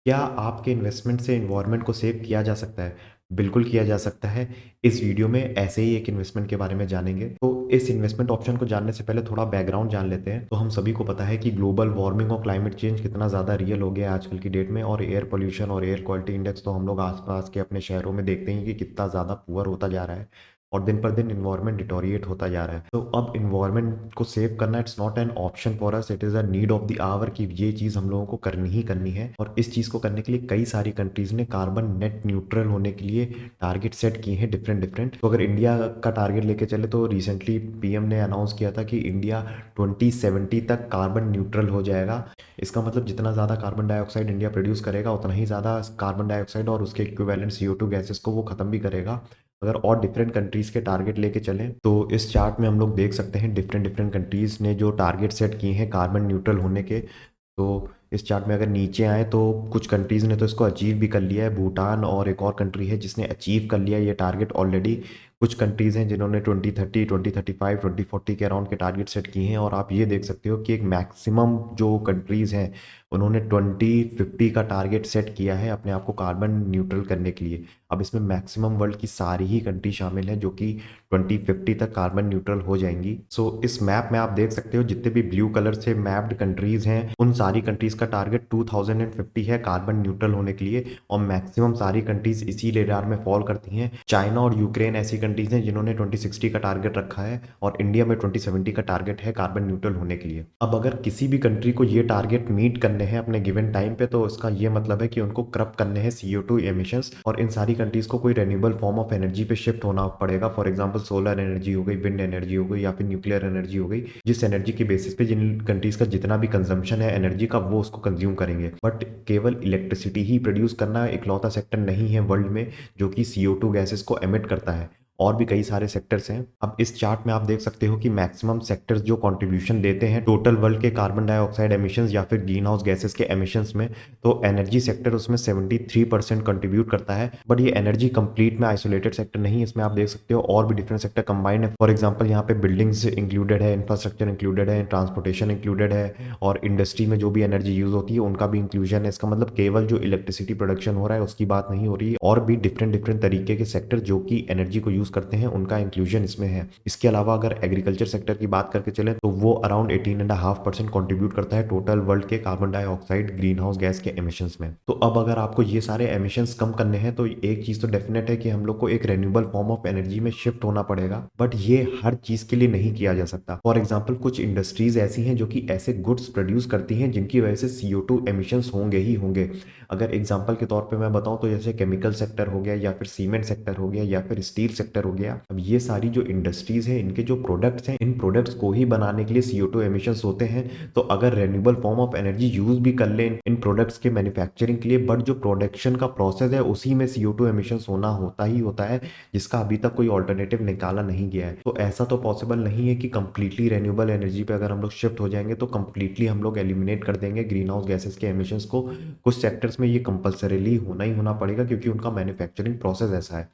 क्या आपके इन्वेस्टमेंट से एनवायरनमेंट को सेव किया जा सकता है? बिल्कुल किया जा सकता है। इस वीडियो में ऐसे ही एक इन्वेस्टमेंट के बारे में जानेंगे। तो इस इन्वेस्टमेंट ऑप्शन को जानने से पहले थोड़ा बैकग्राउंड जान लेते हैं। तो हम सभी को पता है कि ग्लोबल वार्मिंग और क्लाइमेट चेंज कितना ज़्यादा रियल हो गया है आजकल की डेट में, और एयर पॉल्यूशन और एयर क्वालिटी इंडेक्स तो हम लोग आसपास के अपने शहरों में देखते हैं कि कितना ज़्यादा पुअर होता जा रहा है और दिन पर दिन इन्वायरमेंट डिटोरिएट होता जा रहा है। तो अब इन्वायरमेंट को सेव करना it's not an option for us, it is a need of the hour कि ये चीज़ हम लोगों को करनी ही करनी है। और इस चीज़ को करने के लिए कई सारी कंट्रीज़ ने कार्बन नेट न्यूट्रल होने के लिए टारगेट सेट किए हैं डिफरेंट डिफरेंट। तो अगर इंडिया का टारगेट लेके चले तो रिसेंटली पीएम ने अनाउंस किया था कि इंडिया 2070 तक कार्बन न्यूट्रल हो जाएगा। इसका मतलब जितना ज़्यादा कार्बन डाइऑक्साइड इंडिया प्रोड्यूस करेगा उतना ही ज़्यादा कार्बन डाइऑक्साइड और उसके इक्विवेलेंट CO2 गैसेस को वो ख़त्म भी करेगा। अगर और डिफरेंट कंट्रीज़ के टारगेट लेके चलें तो इस चार्ट में हम लोग देख सकते हैं डिफरेंट डिफरेंट कंट्रीज़ ने जो टारगेट सेट किए हैं कार्बन न्यूट्रल होने के। तो इस चार्ट में अगर नीचे आए तो कुछ कंट्रीज़ ने तो इसको अचीव भी कर लिया है। भूटान और एक और कंट्री है जिसने अचीव कर लिया ये टारगेट ऑलरेडी। कुछ कंट्रीज़ हैं जिन्होंने 2030, 2035, 2040 के अराउंड के टारगेट सेट किए हैं। और आप ये देख सकते हो कि एक मैक्सिमम जो कंट्रीज़ हैं उन्होंने 2050 का टारगेट सेट किया है अपने आप को कार्बन न्यूट्रल करने के लिए। अब इसमें मैक्सिमम वर्ल्ड की सारी ही कंट्री शामिल हैं जो कि 2050 तक कार्बन न्यूट्रल हो जाएंगी। इस मैप में आप देख सकते हो जितने भी ब्लू कलर से मैप्ड कंट्रीज हैं उन सारी कंट्रीज का टारगेट 2050 है कार्बन न्यूट्रल होने के लिए। और मैक्सिमम सारी कंट्रीज इसी रेडार में फॉल करती हैं। चाइना और यूक्रेन ऐसी कंट्रीज हैं जिन्होंने 2060 का टारगेट रखा है और इंडिया में 2070 का टारगेट है कार्बन न्यूट्रल होने के लिए। अब अगर किसी भी कंट्री को ये टारगेट मीट करने हैं अपने गिवन टाइम पे तो इसका ये मतलब है कि उनको कर्ब करने हैं CO2 एमिशंस। और इन सारी कंट्रीज को कोई रेन्यूएबल फॉर्म ऑफ एनर्जी पे शिफ्ट होना पड़ेगा। फॉर एग्जांपल सोलर एनर्जी हो गई, विंड एनर्जी हो गई या फिर न्यूक्लियर एनर्जी हो गई, जिस एनर्जी के बेसिस पे जिन कंट्रीज का जितना भी कंजम्पशन है एनर्जी का वो उसको कंज्यूम करेंगे। बट केवल इलेक्ट्रिसिटी ही प्रोड्यूस करना इकलौता सेक्टर नहीं है वर्ल्ड में जो कि CO2 गैसेस को एमिट करता है। और भी कई सारे सेक्टर्स हैं। अब इस चार्ट में आप देख सकते हो कि मैक्सिमम सेक्टर्स जो कंट्रीब्यूशन देते हैं टोटल वर्ल्ड के कार्बन डाइऑक्साइड एमिशंस या फिर ग्रीन हाउस गैसेस के एमिशंस में, तो एनर्जी सेक्टर उसमें 73% कंट्रीब्यूट करता है। बट ये एनर्जी कंप्लीट में आइसोलेटेड सेक्टर नहीं है। इसमें आप देख सकते हो और भी डिफरेंट सेक्टर कंबाइंड है। फॉर एग्जांपल यहाँ पे बिल्डिंग्स इंक्लूडेड है, इंफ्रास्ट्रक्चर इंक्लूडेड है, ट्रांसपोर्टेशन इंक्लूडेड है और इंडस्ट्री में जो भी एनर्जी यूज होती है उनका भी इंक्लूजन है। इसका मतलब केवल जो इलेक्ट्रिसिटी प्रोडक्शन हो रहा है उसकी बात नहीं हो रही है, और भी डिफरेंट डिफरेंट तरीके के सेक्टर जो कि एनर्जी को यूज करते हैं उनका इंक्लूजन इसमें है। इसके अलावा अगर एग्रीकल्चर सेक्टर की बात करके चले तो वो अराउंड 18.5% कंट्रीब्यूट करता है टोटल वर्ल्ड के carbon dioxide green house gas के एमिशंस में। तो अब अगर आपको ये सारे एमिशंस कम करने हैं तो एक चीज तो डेफिनेट है कि हम लोग को एक रेन्यूएबल फॉर्म ऑफ एनर्जी में शिफ्ट होना पड़ेगा। बट ये हर चीज के लिए नहीं किया जा सकता। फॉर एग्जाम्पल कुछ इंडस्ट्रीज ऐसी हैं जो कि ऐसे गुड्स प्रोड्यूस करती हैं जिनकी वजह से CO2 एमिशंस होंगे ही होंगे। अगर एग्जाम्पल के तौर पे मैं बताऊं तो जैसे केमिकल सेक्टर हो गया या फिर सीमेंट सेक्टर हो गया या फिर स्टील सेक्टर हो गया। अब ये सारी जो इंडस्ट्रीज हैं इनके जो प्रोडक्ट्स हैं इन प्रोडक्ट्स को ही बनाने के लिए CO2 एमिशंस होते हैं। तो अगर renewable form of energy use भी कर ले इन प्रोडक्ट्स के मैन्युफैक्चरिंग के लिए, बट जो प्रोडक्शन का प्रोसेस है उसी में CO2 एमिशंस होना होता ही होता है, जिसका अभी तक कोई ऑल्टरनेटिव निकाला नहीं गया है। तो ऐसा तो पॉसिबल नहीं है कि कंप्लीटली रेन्यूएबल एनर्जी पे अगर हम लोग शिफ्ट हो जाएंगे तो कंप्लीटली हम लोग एलिमिनेट कर देंगे ग्रीन हाउस गैसेस के एमिशंस को। कुछ सेक्टर्स में ये कंपलसरीली होना ही होना पड़ेगा क्योंकि उनका मैन्युफैक्चरिंग प्रोसेस ऐसा है।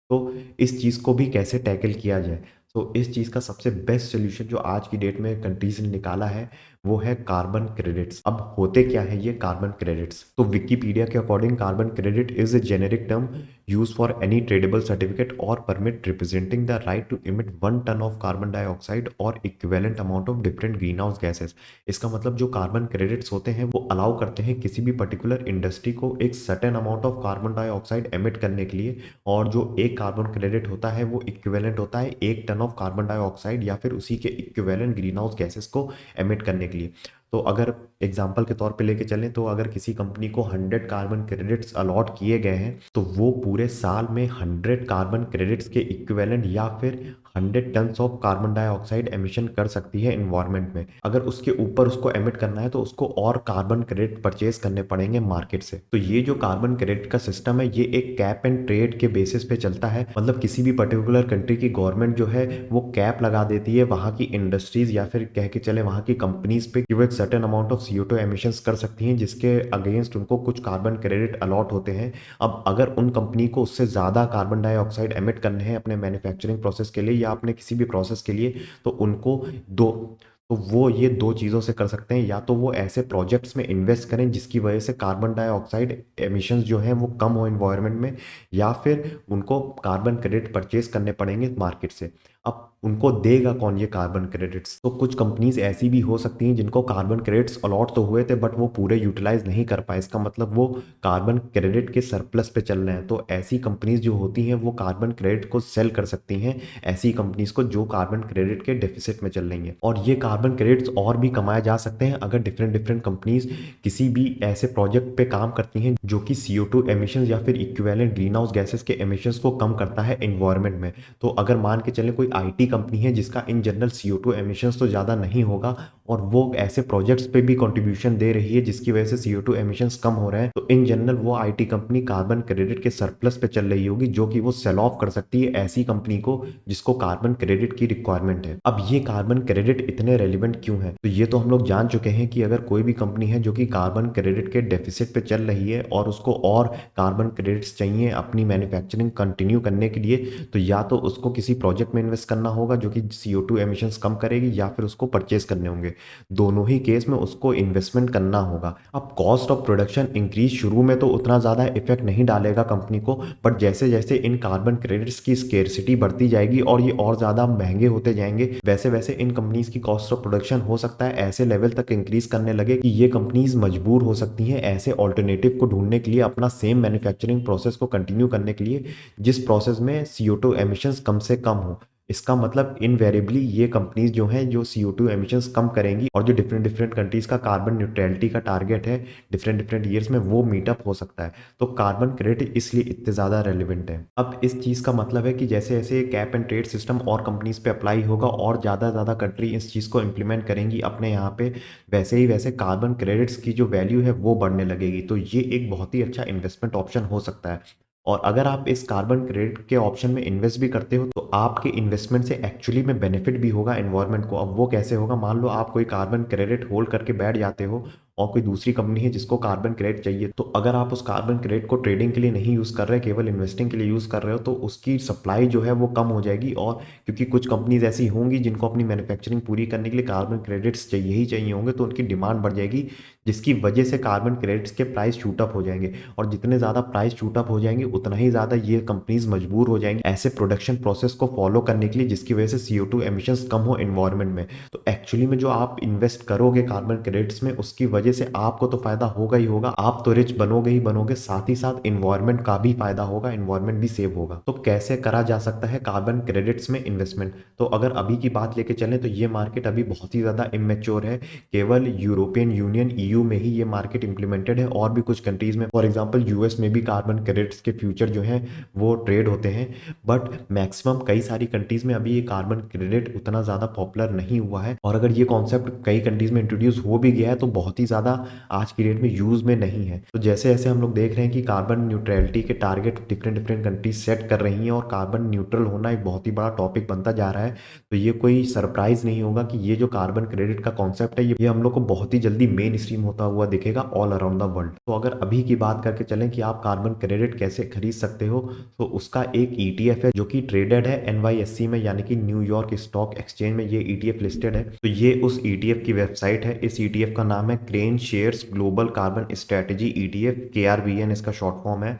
तो इस चीज़ को भी कैसे टैकल किया जाए, तो इस चीज़ का सबसे बेस्ट सोल्यूशन जो आज की डेट में कंट्रीज ने निकाला है वो है कार्बन क्रेडिट्स। अब होते क्या है ये कार्बन क्रेडिट्स, तो विकिपीडिया के according carbon credit is a generic term use for any tradeable certificate or permit representing the right to emit 1 ton of carbon dioxide or equivalent amount of different greenhouse gases. इसका मतलब जो carbon credits होते हैं वो allow करते हैं किसी भी पर्टिकुलर इंडस्ट्री को एक certain amount of carbon dioxide emit करने के लिए, और जो एक कार्बन क्रेडिट होता है वो इक्विवेलेंट होता है 1 टन ऑफ कार्बन डाइऑक्साइड या फिर उसी के इक्विवेलेंट ग्रीन हाउस गैसेस को एमिट करने के लिए। तो अगर एग्जाम्पल के तौर पे लेके चलें तो अगर किसी कंपनी को 100 कार्बन क्रेडिट्स अलॉट किए गए हैं तो वो पूरे साल में 100 कार्बन क्रेडिट्स के इक्विवेलेंट या फिर 100 tons of carbon dioxide emission कर सकती है इन्वायरमेंट में। अगर उसके ऊपर उसको एमिट करना है तो उसको और कार्बन क्रेडिट परचेज करने पड़ेंगे मार्केट से। तो ये जो कार्बन क्रेडिट का सिस्टम है ये एक कैप एंड ट्रेड के बेसिस पे चलता है। मतलब किसी भी पर्टिकुलर कंट्री की गवर्नमेंट जो है वो कैप लगा देती है वहां की इंडस्ट्रीज या फिर कह के चले वहां की कंपनीज पे कि वो एक certain amount of CO2 emissions कर सकती हैं जिसके अगेंस्ट उनको कुछ कार्बन क्रेडिट अलॉट होते हैं। अब अगर उन कंपनी को उससे ज़्यादा कार्बन डाइऑक्साइड एमिट करने हैं अपने मैन्युफैक्चरिंग प्रोसेस के लिए या अपने किसी भी प्रोसेस के लिए तो उनको दो तो वो ये 2 चीज़ों से कर सकते हैं, या तो वो ऐसे प्रोजेक्ट्स में इन्वेस्ट करें जिसकी वजह से कार्बन डाइऑक्साइड एमिशंस जो हैं वो कम हो एनवायरनमेंट में, या फिर उनको कार्बन क्रेडिट परचेज करने पड़ेंगे मार्केट से। अब उनको देगा कौन ये कार्बन क्रेडिट्स? तो कुछ कंपनीज ऐसी भी हो सकती हैं जिनको कार्बन क्रेडिट्स अलॉट तो हुए थे बट वो पूरे यूटिलाइज नहीं कर पाए, इसका मतलब वो कार्बन क्रेडिट के सरप्लस पे चल रहे हैं। तो ऐसी कंपनीज जो होती हैं वो कार्बन क्रेडिट को सेल कर सकती हैं ऐसी कंपनीज को जो कार्बन क्रेडिट के डेफिसिट में चल रही हैं। और ये कार्बन क्रेडिट्स और भी कमाए जा सकते हैं अगर डिफरेंट डिफरेंट कंपनीज किसी भी ऐसे प्रोजेक्ट पे काम करती हैं जो कि CO2 एमिशंस या फिर इक्विवेलेंट ग्रीन हाउस गैसेस के एमिशंस को कम करता है एनवायरनमेंट में। तो अगर मान के चलें कोई IT कंपनी है जिसका इन जनरल CO2 एमिशंस तो ज़्यादा नहीं होगा और वो ऐसे प्रोजेक्ट्स पे भी कंट्रीब्यूशन दे रही है जिसकी वजह से CO2 एमिशंस कम हो रहे हैं, तो इन जनरल वो IT कंपनी कार्बन क्रेडिट के सरप्लस पे चल रही होगी, जो कि वो सेल ऑफ कर सकती है ऐसी कंपनी को जिसको कार्बन क्रेडिट की रिक्वायरमेंट है। अब ये कार्बन क्रेडिट इतने रेलिवेंट क्यों है? तो ये तो हम लोग जान चुके हैं कि अगर कोई भी कंपनी है जो कि कार्बन क्रेडिट के डेफिसिट पे चल रही है और उसको और कार्बन क्रेडिट्स चाहिए अपनी मैन्युफैक्चरिंग कंटिन्यू करने के लिए, तो या तो उसको किसी प्रोजेक्ट में इन्वेस्ट करना होगा जो कि CO2 एमिशंस कम करेगी, या फिर उसको परचेज करने होंगे। दोनों ही केस में उसको इन्वेस्टमेंट करना होगा। अब कॉस्ट ऑफ प्रोडक्शन इंक्रीज शुरू में तो उतना ज़्यादा इफेक्ट नहीं डालेगा कंपनी को, बट जैसे जैसे इन कार्बन क्रेडिट्स की स्केर्सिटी बढ़ती जाएगी और ये और ज़्यादा महंगे होते जाएंगे, वैसे वैसे इन कंपनीज की कॉस्ट ऑफ प्रोडक्शन हो सकता है ऐसे लेवल तक इंक्रीज करने लगे कि ये कंपनीज मजबूर हो सकती हैं ऐसे ऑल्टरनेटिव को ढूंढने के लिए अपना सेम मैन्युफैक्चरिंग प्रोसेस को कंटिन्यू करने के लिए जिस प्रोसेस में CO2 एमिशंस कम से कम हो। इसका मतलब इनवेरिएबली ये कंपनीज जो हैं जो CO2 एमिशंस कम करेंगी और जो डिफरेंट डिफरेंट कंट्रीज का कार्बन न्यूट्रलिटी का टारगेट है डिफरेंट डिफरेंट ईयर्स में, वो मीटअप हो सकता है। तो कार्बन क्रेडिट इसलिए इतने ज़्यादा रेलिवेंट है। अब इस चीज़ का मतलब है कि जैसे जैसे कैप एंड ट्रेड सिस्टम और कंपनीज पे अप्लाई होगा और ज़्यादा ज़्यादा कंट्री इस चीज़ को इम्प्लीमेंट करेंगी अपने यहाँ पे, वैसे ही वैसे कार्बन क्रेडिट्स की जो वैल्यू है वो बढ़ने लगेगी। तो ये एक बहुत ही अच्छा इन्वेस्टमेंट ऑप्शन हो सकता है। और अगर आप इस कार्बन क्रेडिट के ऑप्शन में इन्वेस्ट भी करते हो तो आपके इन्वेस्टमेंट से एक्चुअली में बेनिफिट भी होगा एनवायरनमेंट को। अब वो कैसे होगा? मान लो आप कोई कार्बन क्रेडिट होल्ड करके बैठ जाते हो और कोई दूसरी कंपनी है जिसको कार्बन क्रेडिट चाहिए, तो अगर आप उस कार्बन क्रेडिट को ट्रेडिंग के लिए नहीं यूज़ कर रहे, केवल इन्वेस्टिंग के लिए यूज़ कर रहे हो, तो उसकी सप्लाई जो है वो कम हो जाएगी। और क्योंकि कुछ कंपनीज ऐसी होंगी जिनको अपनी मैन्युफैक्चरिंग पूरी करने के लिए कार्बन क्रेडिट्स चाहिए ही चाहिए होंगे, तो उनकी डिमांड बढ़ जाएगी जिसकी वजह से कार्बन क्रेडिट्स के प्राइस शूटअप हो जाएंगे। और जितने ज़्यादा प्राइस शूटअप हो जाएंगे उतना ही ज़्यादा ये कंपनीज मजबूर हो जाएंगी ऐसे प्रोडक्शन प्रोसेस को फॉलो करने के लिए जिसकी वजह से CO2 एमिशंस कम हो एनवायरनमेंट में। तो एक्चुअली में जो आप इन्वेस्ट करोगे कार्बन क्रेडिट्स में, उसकी वजह से आपको तो फायदा होगा ही होगा, आप तो रिच बनोगे ही बनोगे, साथ ही साथ इन्वायरमेंट का भी फायदा होगा, इन्वायरमेंट भी सेव होगा। तो कैसे करा जा सकता है कार्बन क्रेडिट्स में इन्वेस्टमेंट? तो अगर अभी की बात लेके चलें तो ये मार्केट अभी बहुत ही ज़्यादा इमेच्योर है। केवल यूरोपियन यूनियन EU में ही ये मार्केट इंप्लीमेंटेड है, और भी कुछ कंट्रीज में, फॉर एग्जांपल US में भी कार्बन क्रेडिट्स के फ्यूचर जो हैं वो ट्रेड होते हैं। बट मैक्सिमम कई सारी कंट्रीज में अभी ये कार्बन क्रेडिट उतना ज़्यादा पॉपुलर नहीं हुआ है, और अगर ये कॉन्सेप्ट कई कंट्रीज में इंट्रोड्यूस हो भी गया है तो बहुत ही ज़्यादा आज की डेट में यूज़ में नहीं है। तो जैसे जैसे हम लोग देख रहे हैं कि कार्बन न्यूट्रलिटी के target different different countries set कर रही हैं और कार्बन न्यूट्रल होना एक बहुत ही बड़ा टॉपिक बनता जा रहा है, तो ये कोई सरप्राइज नहीं होगा कि ये जो कार्बन क्रेडिट का कॉन्सेप्ट है ये हम लोग को बहुत ही जल्दी मेन स्ट्रीम होता हुआ दिखेगा ऑल अराउंड द वर्ल्ड। तो अगर अभी की बात करके चलें कि आप कार्बन क्रेडिट कैसे खरीद सकते हो, तो उसका एक ETF है जो कि ट्रेडेड है NYSE में, यानी कि न्यूयॉर्क स्टॉक एक्सचेंज में ये ETF लिस्टेड है। तो ये उस ETF की वेबसाइट है। इस ETF का नाम है crane shares global carbon strategy ETF, KRBN इसका शॉर्ट फॉर्म है।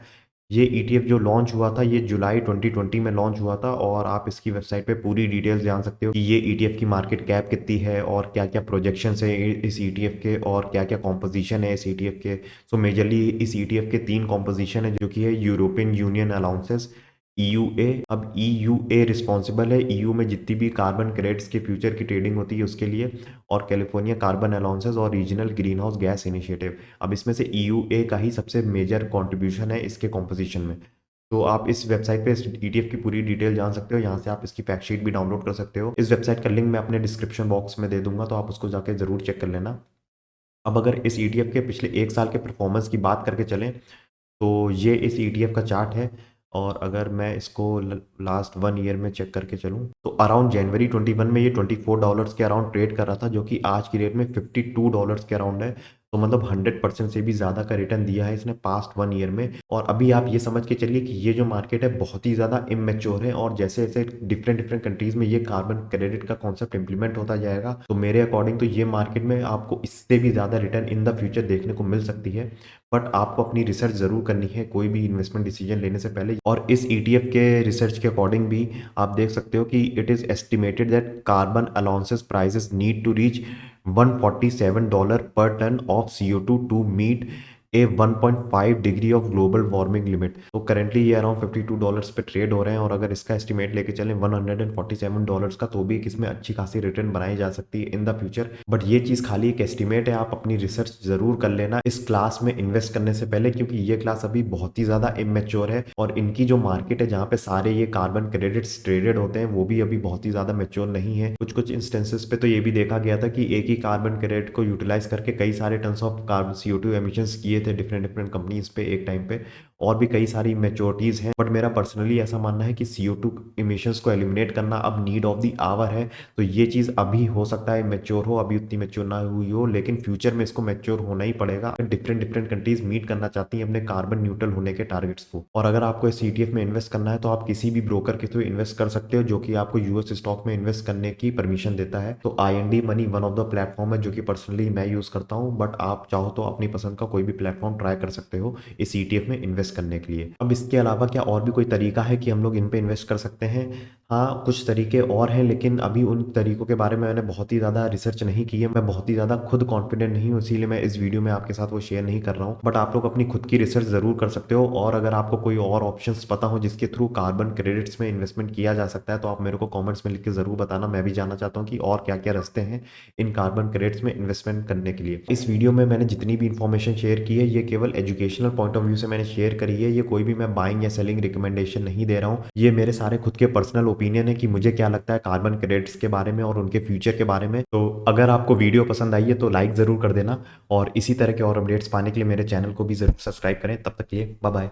ये ETF जो लॉन्च हुआ था ये जुलाई 2020 में लॉन्च हुआ था, और आप इसकी वेबसाइट पे पूरी डिटेल्स जान सकते हो कि ये ETF की मार्केट कैप कितनी है और क्या क्या प्रोजेक्शंस है इस ETF के और क्या क्या कॉम्पोजिशन है इस ETF के। सो मेजरली इस ETF के 3 कॉम्पोजिशन है, जो कि है यूरोपियन यूनियन अलाउंसेस, EUA। अब EUA रिस्पॉन्सिबल है EU में जितनी भी कार्बन क्रेडिट्स के फ्यूचर की ट्रेडिंग होती है उसके लिए, और कैलिफोर्निया कार्बन अलाउंसेस और regional green house gas initiative. अब इसमें से EUA का ही सबसे मेजर कंट्रीब्यूशन है इसके कॉम्पोजिशन में। तो आप इस वेबसाइट पे इस ETF की पूरी डिटेल जान सकते हो, यहाँ से आप इसकी फैक्ट शीट भी डाउनलोड कर सकते हो। इस वेबसाइट का लिंक मैं अपने डिस्क्रिप्शन बॉक्स में दे दूंगा, तो आप उसको जाके ज़रूर चेक कर लेना। अब अगर इस ETF के पिछले 1 साल के परफॉर्मेंस की बात करके चलें, तो ये इस ETF का चार्ट है, और अगर मैं इसको लास्ट 1 ईयर में चेक करके चलूँ तो अराउंड जनवरी 21 में ये $24 के अराउंड ट्रेड कर रहा था, जो कि आज की रेट में $52 के अराउंड है। तो मतलब 100% से भी ज़्यादा का रिटर्न दिया है इसने पास्ट 1 ईयर में। और अभी आप ये समझ के चलिए कि ये जो मार्केट है बहुत ही ज़्यादा इमैच्योर है, और जैसे जैसे डिफरेंट डिफरेंट कंट्रीज़ में ये कार्बन क्रेडिट का कॉन्सेप्ट इंप्लीमेंट होता जाएगा, तो मेरे अकॉर्डिंग तो ये मार्केट में आपको इससे भी ज़्यादा रिटर्न इन द फ्यूचर देखने को मिल सकती है। बट आपको अपनी रिसर्च ज़रूर करनी है कोई भी इन्वेस्टमेंट डिसीजन लेने से पहले। और इस ETF के रिसर्च के अकॉर्डिंग भी आप देख सकते हो कि it is estimated that carbon allowances prices need to reach $147 per ton of CO2 to meet a 1.5 degree of global warming limit. तो करेंटली ये अराउंड $52 पे ट्रेड हो रहे हैं, और अगर इसका एस्टिमेट लेके चलें $147 का, तो भी इसमें अच्छी खासी रिटर्न बनाई जा सकती है इन द फ्यूचर। बट ये चीज़ खाली एक एस्टिमेट है, आप अपनी रिसर्च जरूर कर लेना इस क्लास में इन्वेस्ट करने से पहले, क्योंकि ये क्लास अभी बहुत ही ज़्यादा इमेच्योर है, और इनकी जो मार्केट है जहाँ पे सारे ये कार्बन क्रेडिट्स ट्रेडेड होते हैं वो भी अभी बहुत ही ज़्यादा मेच्योर नहीं है। कुछ कुछ इंस्टेंसेस पे तो ये भी देखा गया था कि एक ही कार्बन क्रेडिट को यूटिलाइज करके कई सारे tons of carbon CO2 emissions किए थे डिफरेंट डिफरेंट कंपनीज पे एक टाइम पे, और भी कई सारी मेच्योरिटीज हैं। बट मेरा पर्सनली ऐसा मानना है कि CO2 इमिशंस को एलिमिनेट करना अब नीड ऑफ द आवर है। तो ये चीज़ अभी हो सकता है मेच्योर हो, अभी उतनी मेच्योर ना हुई हो, लेकिन फ्यूचर में इसको मेच्योर होना ही पड़ेगा। डिफरेंट डिफरेंट कंट्रीज मीट करना चाहती हैं अपने कार्बन न्यूट्रल होने के टारगेट्स को। और अगर आपको इस ETF में इन्वेस्ट करना है तो आप किसी भी ब्रोकर के थ्रू इन्वेस्ट कर सकते हो जो कि आपको US स्टॉक में इन्वेस्ट करने की परमिशन देता है। तो IND money one of the platform है जो कि पर्सनली मैं यूज़ करता हूँ, बट आप चाहो तो अपनी पसंद का कोई भी प्लेटफॉर्म ट्राई कर सकते हो इस ETF में इन्वेस्ट करने के लिए। अब इसके अलावा क्या और भी कोई तरीका है कि हम लोग इन पे इन्वेस्ट कर सकते हैं? हाँ, कुछ तरीके और हैं, लेकिन अभी उन तरीकों के बारे में मैंने बहुत ही ज़्यादा रिसर्च नहीं की है, मैं बहुत ही ज़्यादा खुद कॉन्फिडेंट नहीं हूँ, इसीलिए मैं इस वीडियो में आपके साथ वो शेयर नहीं कर रहा हूँ। बट आप लोग अपनी खुद की रिसर्च ज़रूर कर सकते हो, और अगर आपको कोई और ऑप्शंस पता हो जिसके थ्रू कार्बन क्रेडिट्स में इन्वेस्टमेंट किया जा सकता है, तो आप मेरे को कॉमेंट्स में लिख के ज़रूर बताना। मैं भी जानना चाहता हूँ कि और क्या क्या रास्ते हैं इन कार्बन क्रेडिट्स में इन्वेस्टमेंट करने के लिए। इस वीडियो में मैंने जितनी भी इन्फॉर्मेशन शेयर की है ये केवल एजुकेशनल पॉइंट ऑफ व्यू से मैंने शेयर करी है, ये कोई भी मैं बाइंग या सेलिंग रिकमेंडेशन नहीं दे रहा हूँ। ये मेरे सारे खुद के पर्सनल ओपिनियन है कि मुझे क्या लगता है कार्बन क्रेडिट्स के बारे में और उनके फ्यूचर के बारे में। तो अगर आपको वीडियो पसंद आई है तो लाइक ज़रूर कर देना, और इसी तरह के और अपडेट्स पाने के लिए मेरे चैनल को भी ज़रूर सब्सक्राइब करें। तब तक के लिए बाय बाय।